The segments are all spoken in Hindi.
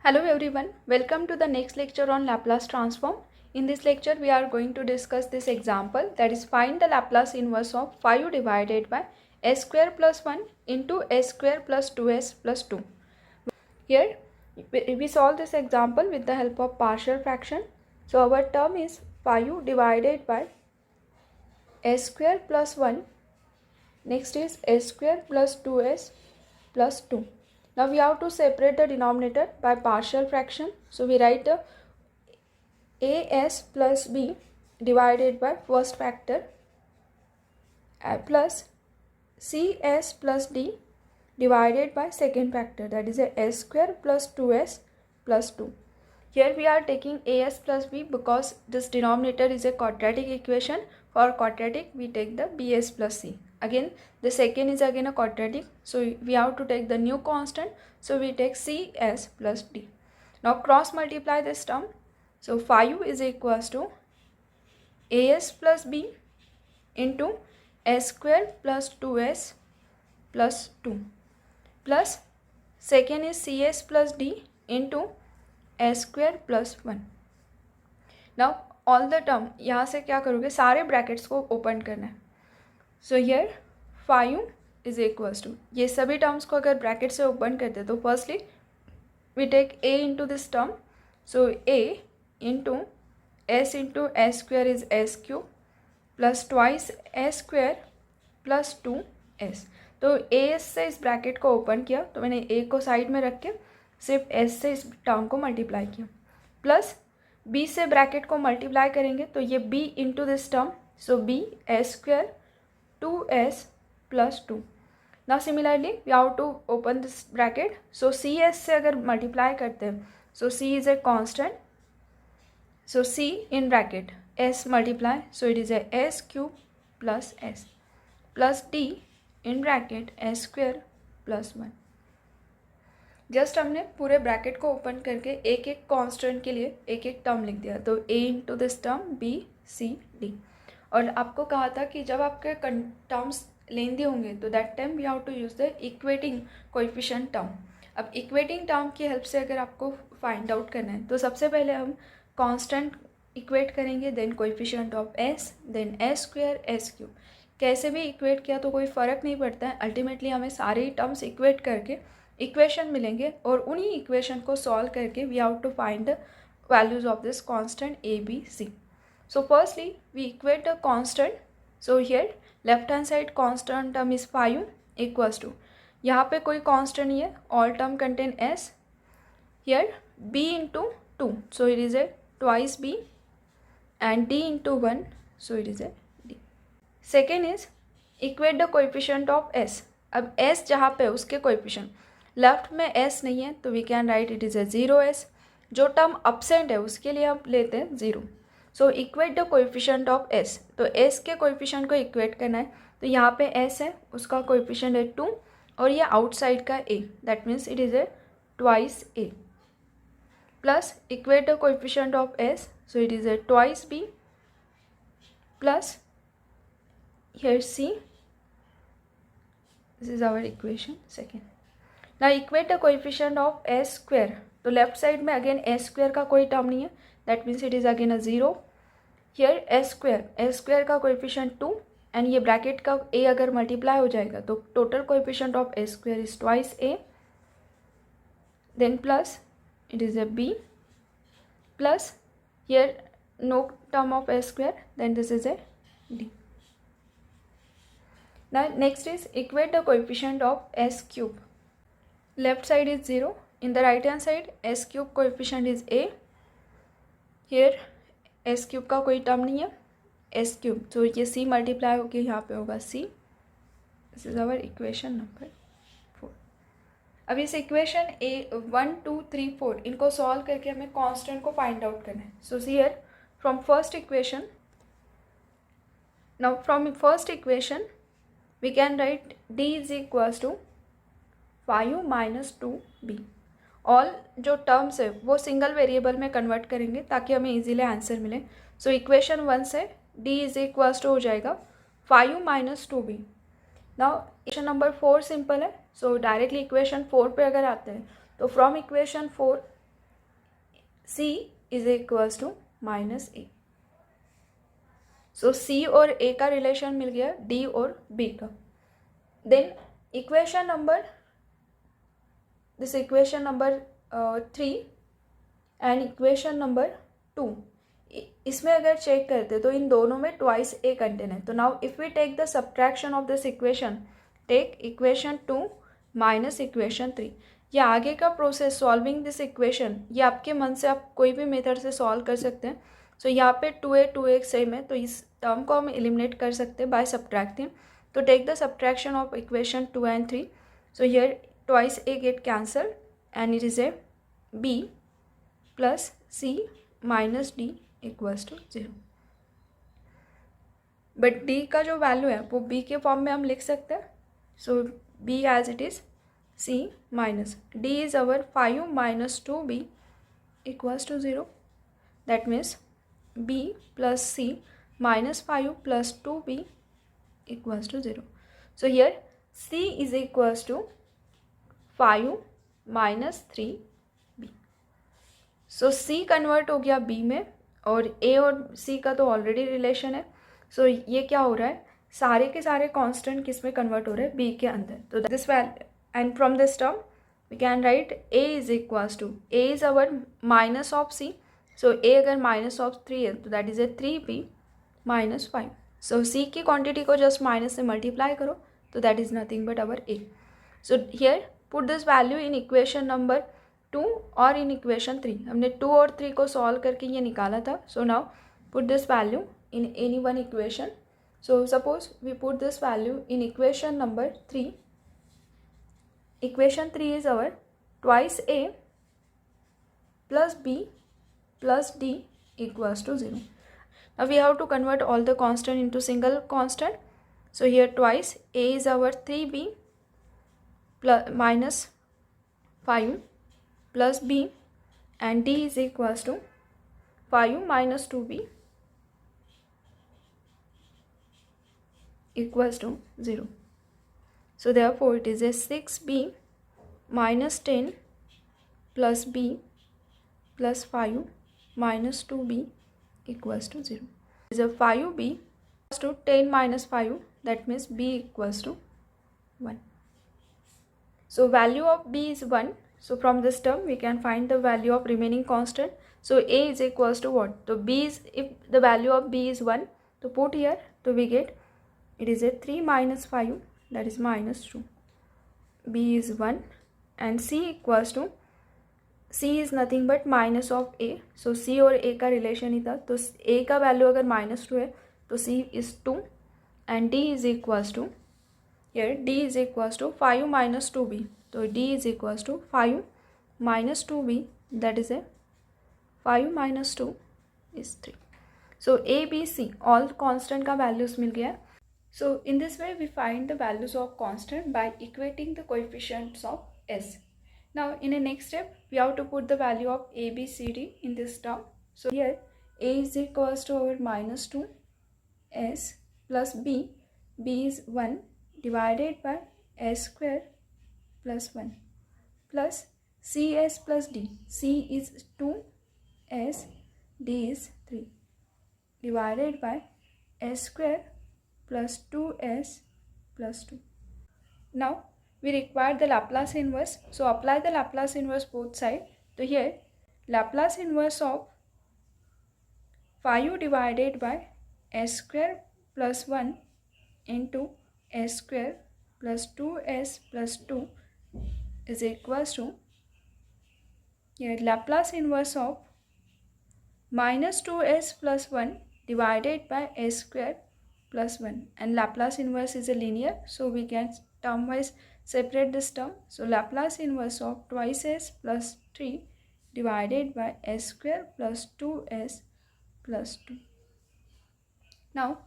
Hello everyone, welcome to the next lecture on Laplace transform. In this lecture we are going to discuss this example, that is find the Laplace inverse of 5 divided by s square plus 1 into s square plus 2s plus 2. Here we solve this example with the help of partial fraction. So our term is 5 divided by s square plus 1. Next is s square plus 2s plus 2. Now we have to separate the denominator by partial fraction. So we write as plus b divided by first factor plus cs plus d divided by second factor, that is a s square plus 2s plus 2. Here we are taking as plus b because this denominator is a quadratic equation. For quadratic we take the bs plus c. Again the second is again a quadratic, so we have to take the new constant, so we take cs plus d. Now cross multiply this term, so 5 is equals to as plus b into s square plus 2s plus 2 plus second is cs plus d into s square plus 1. Now all the term यहाँ से क्या करोगे, सारे ब्रैकेट्स को ओपन करना है. So here 5 is equals to, ये सभी टर्म्स को अगर ब्रैकेट से ओपन करते तो firstly we take a into this term, so a into s into s square is s cube plus twice s square plus 2s. तो a से इस ब्रैकेट को ओपन किया तो मैंने a को साइड में रख के सिर्फ s से इस टर्म को मल्टीप्लाई किया, प्लस b से ब्रैकेट को मल्टीप्लाई करेंगे तो ये b into this term, so b s square 2s plus 2. Now similarly we have to open this bracket, so cs से अगर मल्टीप्लाई करते हैं so c is a constant, so c in bracket s multiply, so it is a s cube plus s plus d in bracket s square plus 1. Just हमने पूरे ब्रैकेट को ओपन करके एक एक कांस्टेंट के लिए एक एक टर्म लिख दिया, तो a into this term b c d. और आपको कहा था कि जब आपके टर्म्स लेंदी होंगे तो that time we have to use the equating coefficient term. अब इक्वेटिंग टर्म की हेल्प से अगर आपको फाइंड आउट करना है तो सबसे पहले हम कांस्टेंट इक्वेट करेंगे, then coefficient of s, then s square s cube. कैसे भी इक्वेट किया तो कोई फ़र्क नहीं पड़ता है, अल्टीमेटली हमें सारे ही टर्म्स इक्वेट करके इक्वेशन मिलेंगे और उन्हीं इक्वेशन को सॉल्व करके we have to find the values of this constant a b c. So firstly we equate the constant, so here left hand side constant term is 5 equals to, यहाँ पे कोई constant नहीं है, all term contain s, here b into 2, so it is a twice b and d into 1, so it is a d. Second is equate the coefficient of s. अब s जहाँ पे उसके coefficient, लेफ्ट में s नहीं है तो we can write it is a 0s. जो टर्म absent है उसके लिए हम लेते हैं 0. So equate the coefficient of s, तो s के कोएफिशिएंट को इक्वेट करना है, तो यहाँ पे s है, उसका कोएफिशिएंट है 2 और ये आउटसाइड का a, that means it is a twice a. Plus equate the coefficient of s, so it is a twice b plus here c. This is our equation second. ना equate the coefficient of s square, तो लेफ्ट साइड में अगेन s स्क्वायर का कोई टर्म नहीं है, that means it is again a 0. Here s square का कोएफिशिएंट 2 एंड ये ब्रैकेट का a अगर मल्टीप्लाई हो जाएगा तो total coefficient of s square is twice a, then plus it is a b plus here no term of s square, then this is a d. Now next is equate the coefficient of s cube. Left side is 0, in the right hand side s cube coefficient is a. Here s cube का कोई टर्म नहीं है, s cube, तो ये c मल्टीप्लाई होकर यहाँ पे होगा c. This is our equation number 4. अब इस इक्वेशन a 1 2 3 4 इनको सॉल्व करके हमें कांस्टेंट को फाइंड आउट करना है. So here from first equation, now from first equation we can write d is equals to 5 minus 2b. All जो टर्म्स है वो सिंगल वेरिएबल में कन्वर्ट करेंगे ताकि हमें इजीली आंसर मिले. सो इक्वेशन 1 से d इज इक्वल्स टू हो जाएगा 5 minus 2b. Now equation number 4 simple है, सो डायरेक्टली इक्वेशन 4 पे अगर आते हैं तो from equation 4 C is equals to minus A. So C और A का रिलेशन मिल गया D और B का. Then equation number, this equation number 3 and equation number 2, इसमें अगर चेक करते तो इन दोनों में ट्वाइस ए कंटेन है. तो now if we take the subtraction of this equation, take equation 2 minus equation 3. ये आगे का प्रोसेस सॉल्विंग दिस इक्वेशन, ये आपके मन से आप कोई भी मेथड से सॉल्व कर सकते हैं. सो यहाँ पे 2a 2a सेम है, तो इस टर्म को हम एलिमिनेट कर सकते हैं बाय सब्ट्रैक्टिंग. तो take the subtraction of equation 2 and 3. So here twice a get cancel and it is a b plus c minus d equals to 0. But d का जो वैल्यू है वो b के फॉर्म में हम लिख सकते हैं. So b as it is c minus d is our 5 minus 2b equals to 0. That means b plus c minus 5 plus 2b equals to 0. So here c is equals to 5 minus 3b. So c convert हो गया b में, और a और c का तो ऑलरेडी रिलेशन है. सो ये क्या हो रहा है, सारे के सारे कांस्टेंट किस में कन्वर्ट हो रहे हैं, b के अंदर. तो this value, and from this term we can write a is equals to, a is our minus of c. So a अगर माइनस ऑफ 3 है तो that is a 3b minus 5. So c की क्वांटिटी को जस्ट माइनस से मल्टीप्लाई करो, तो that is nothing but our a. So here put this value in equation number 2 और इन इक्वेशन 3. हमने 2 और 3 को सॉल्व करके ये निकाला था. So now put this value in any one equation. So suppose we put this value in equation number 3. Equation 3 is our twice a plus b plus d equals to 0. Now we have to convert all the constant into single constant. So here twice a is our 3b plus minus 5 plus b, and d is equals to 5 minus 2b equals to 0. So therefore it is a 6b minus 10 plus b plus 5 minus 2b equals to 0. Is a 5b equals to 10 minus 5, that means b equals to 1. So value of b is 1. So from this term we can find the value of remaining constant. So a is equals to what? So b is, if the value of b is 1, to put here, so we get it is a 3 minus 5, that is minus 2. b is 1 and c equals to, c is nothing but minus of a. So c और a का रिलेशन ही था. तो a का वैल्यू अगर -2 है तो c is 2 and d is equals to, here d is equals to 5 minus 2b. तो d is equals to 5 minus 2b, that is a 5 minus 2 is 3. So a b c all constant का वैल्यूज़ मिल गया. So in this way we find the values of constant by equating the coefficients of s. Now in the next step we have to put the value of a b c d in this term. So here a is equals to our minus 2 s plus b, b is 1 divided by s square plus 1 plus cs plus d, c is 2 s, d is 3 divided by s square plus 2s plus 2. Now we require the Laplace inverse. So apply the Laplace inverse both sides. So here Laplace inverse of 5 divided by s square plus 1 into s square plus 2s plus 2 is equals to, here Laplace inverse of minus 2s plus 1 divided by s square plus 1, and Laplace inverse is a linear, so we can term wise separate this term. So Laplace inverse of twice s plus 3 divided by s square plus 2s plus 2. Now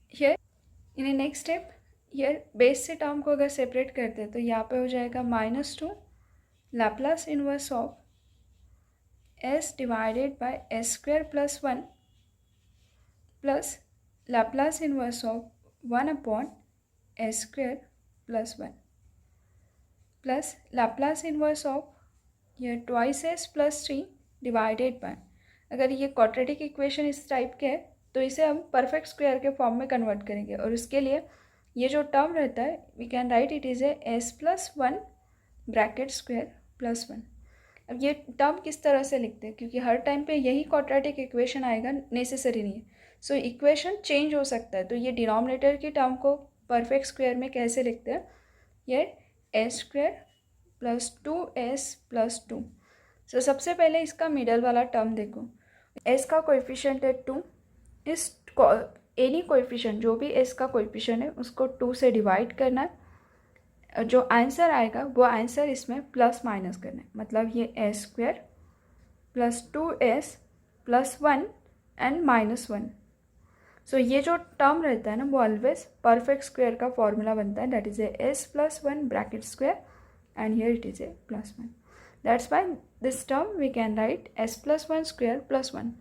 here in the next step, here base से टर्म को अगर सेपरेट करते हैं तो यहाँ पे हो जाएगा -2 Laplace inverse of s divided by s square plus 1 plus Laplace inverse of 1 upon s square plus 1 plus Laplace inverse of here twice s plus 3 divided by, अगर ये क्वाड्रेटिक इक्वेशन इस टाइप के है तो इसे हम परफेक्ट स्क्वायर के फॉर्म में कन्वर्ट करेंगे, और उसके लिए ये जो टर्म रहता है we can write it is s plus one bracket square plus one. अब ये टर्म किस तरह से लिखते हैं, क्योंकि हर टाइम पे यही क्वाड्रेटिक इक्वेशन आएगा नेसेसरी नहीं है, सो इक्वेशन चेंज हो सकता है। तो ये डिनोमिनेटर की टर्म को परफेक्ट स्क्वायर में कैसे लिखते हैं, ये s square plus 2s plus 2। सो सबसे पहले इसका मिडल वाला टर्म देखो, s का कोएफिशिएंट है 2, इस एनी कोएफिशिएंट जो भी s का कोएफिशिएंट है उसको 2 से डिवाइड करना है, जो आंसर आएगा वो आंसर इसमें प्लस माइनस करना है, मतलब ये s square plus 2s plus 1 and minus 1। So ये जो टर्म रहता है ना वो ऑलवेज परफेक्ट स्क्वायर का फॉर्मूला बनता है, that is s plus 1 bracket square and here it is plus 1। That's why this term we can write s plus 1 square plus 1।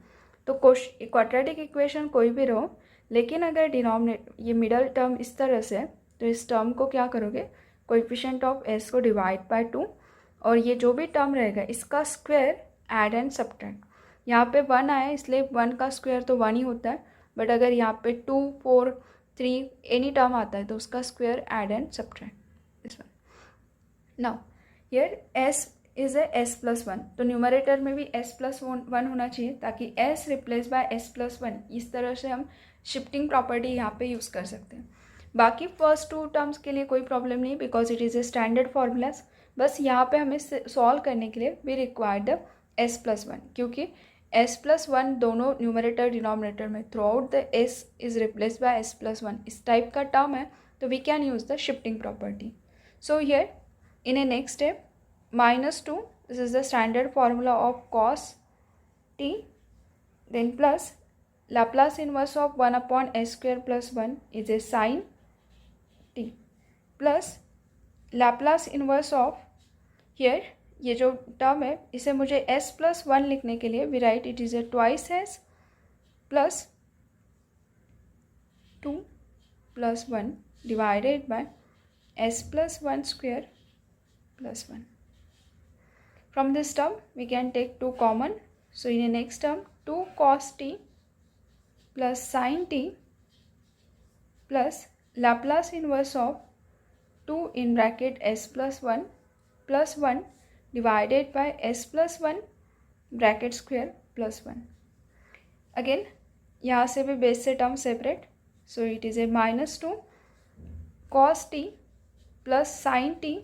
तो क्वाड्रेटिक इक्वेशन कोई भी रहो, लेकिन अगर डिनोमिनेट ये मिडल टर्म इस तरह से है तो इस टर्म को क्या करोगे, कोएफिशिएंट ऑफ s को डिवाइड बाय 2, और ये जो भी टर्म रहेगा इसका स्क्वायर ऐड एंड सब्ट्रैक्ट। यहाँ पे 1 आया इसलिए 1 का स्क्वायर तो 1 ही होता है, बट अगर यहाँ पे 2 4 3 एनी टर्म आता है तो उसका square add and subtract this one. Now here s is s plus 1, तो न्यूमरेटर में भी s प्लस 1 होना चाहिए ताकि s replace by s plus 1, इस तरह से हम शिफ्टिंग प्रॉपर्टी यहाँ पे यूज़ कर सकते हैं। बाकी फर्स्ट 2 टर्म्स के लिए कोई प्रॉब्लम नहीं, because it is a standard formulas. बस यहाँ पे हमें सॉल्व करने के लिए we require the s plus 1, क्योंकि s प्लस 1 दोनों न्यूमरेटर डिनोमिनेटर में throughout the s is replace by s plus 1 इस टाइप का टर्म है, तो we can use the shifting property. So here in a next step, minus 2, this is the standard formula of cos t, then plus Laplace inverse of 1 upon s square plus 1 is a sin t, plus Laplace inverse of, here ये जो टर्म है इसे मुझे s प्लस 1 लिखने के लिए we write it is a twice s plus 2 plus 1 divided by s plus 1 square plus 1. From this term we can take 2 common, so in the next term 2 cos t plus sin t plus Laplace inverse of 2 in bracket s plus 1 plus 1 divided by s plus 1 bracket square plus 1. Again यहाँ से भी बेस से term separate, so it is a minus 2 cos t plus sin t,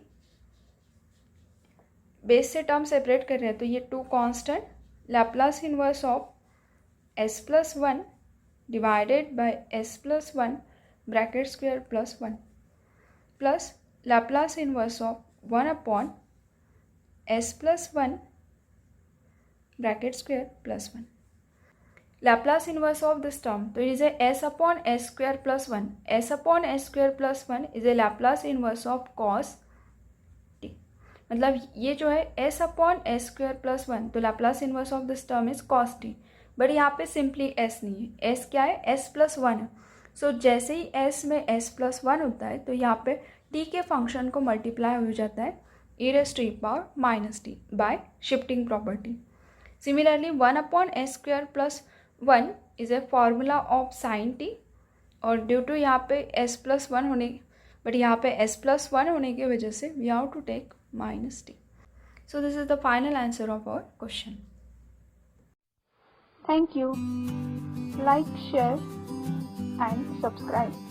base से टर्म सेपरेट कर रहे हैं तो ये 2 constant, Laplace inverse of s plus 1 divided by s plus 1 bracket square plus 1 plus Laplace inverse of 1 upon s plus 1 bracket square plus 1। Laplace inverse of this term, तो it is a s upon s square plus 1, s upon s square plus 1 is a Laplace inverse of cos, मतलब ये जो है s upon s square plus 1, तो Laplace inverse of this term is cos t, but यहाँ पे सिंपली s नहीं है, s क्या है, s प्लस 1 है। सो जैसे ही s में s प्लस 1 होता है तो यहाँ पे t के फंक्शन को मल्टीप्लाई हो जाता है e raise to power minus t by shifting property. Similarly 1 upon s square plus 1 is a formula of sine t, और ड्यू टू यहाँ पे s प्लस 1 होने, बट यहाँ पे s प्लस 1 होने की वजह से we have to take minus t. So this is the final answer of our question. Thank you. Like, share and subscribe.